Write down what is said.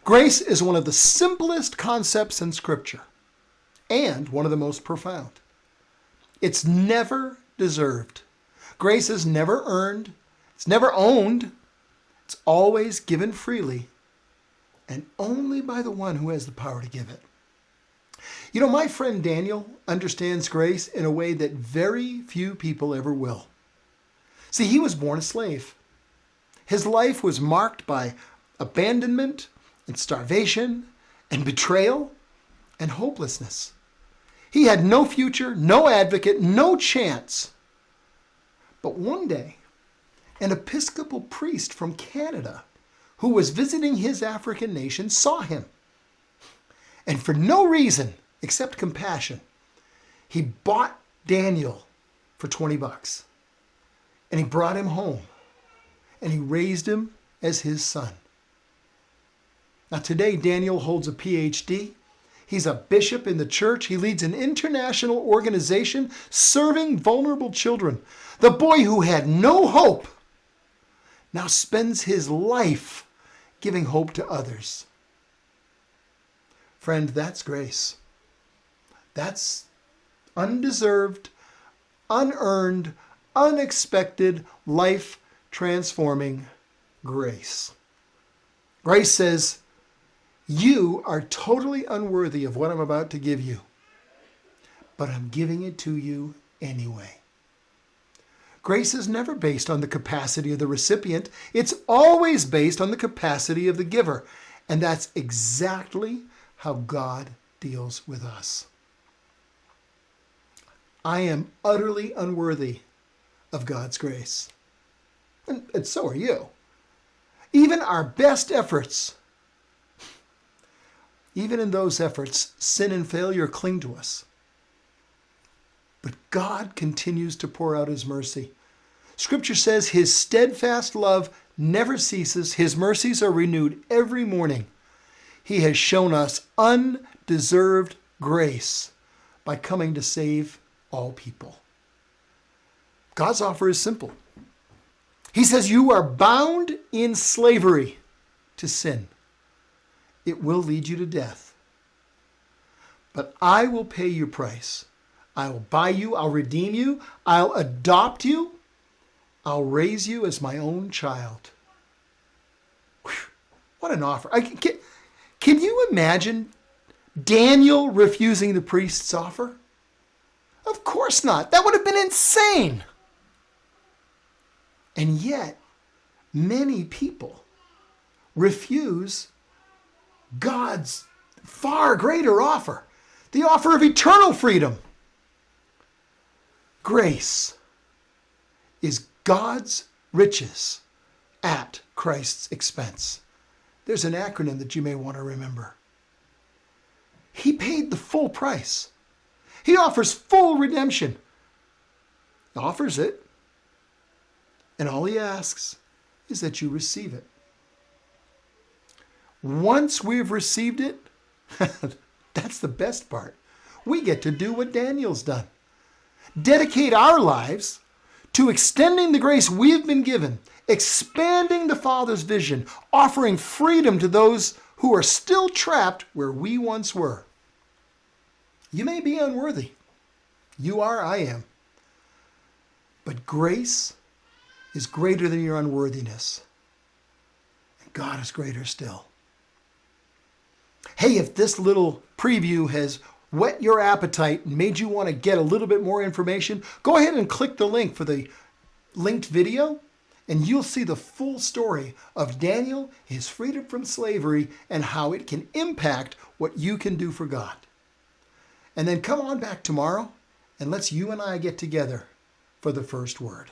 Grace is one of the simplest concepts in Scripture and one of the most profound. It's never deserved. Grace is never earned. It's never owned. It's always given freely and only by the one who has the power to give it. You know, my friend Daniel understands grace in a way that very few people ever will. See, he was born a slave. His life was marked by abandonment and starvation and betrayal and hopelessness. He had no future, no advocate, no chance. But one day, an Episcopal priest from Canada who was visiting his African nation saw him. And for no reason except compassion, he bought Daniel for $20. And he brought him home. And he raised him as his son. Now today, Daniel holds a PhD. He's a bishop in the church. He leads an international organization serving vulnerable children. The boy who had no hope now spends his life giving hope to others. Friend, that's grace. That's undeserved, unearned, unexpected, life-transforming grace. Grace says, you are totally unworthy of what I'm about to give you, but I'm giving it to you anyway. Grace is never based on the capacity of the recipient. It's always based on the capacity of the giver. And that's exactly how God deals with us. I am utterly unworthy of God's grace. And so are you. Even our best efforts, even in those efforts, sin and failure cling to us. But God continues to pour out his mercy. Scripture says his steadfast love never ceases. His mercies are renewed every morning. He has shown us undeserved grace by coming to save all people. God's offer is simple. He says you are bound in slavery to sin. It will lead you to death. But I will pay your price. I will buy you. I'll redeem you. I'll adopt you. I'll raise you as my own child. Whew, what an offer. Can you imagine Daniel refusing the priest's offer? Of course not. That would have been insane. And yet, many people refuse God's far greater offer, the offer of eternal freedom. Grace is God's riches at Christ's expense. There's an acronym that you may want to remember. He paid the full price. He offers full redemption. He offers it. And all he asks is that you receive it. Once we've received it, that's the best part. We get to do what Daniel's done. Dedicate our lives to extending the grace we've been given, expanding the Father's vision, offering freedom to those who are still trapped where we once were. You may be unworthy. You are, I am. But grace is greater than your unworthiness. And God is greater still. Hey, if this little preview has whet your appetite and made you want to get a little bit more information, go ahead and click the link for the linked video, and you'll see the full story of Daniel, his freedom from slavery, and how it can impact what you can do for God. And then come on back tomorrow, and let's you and I get together for the first word.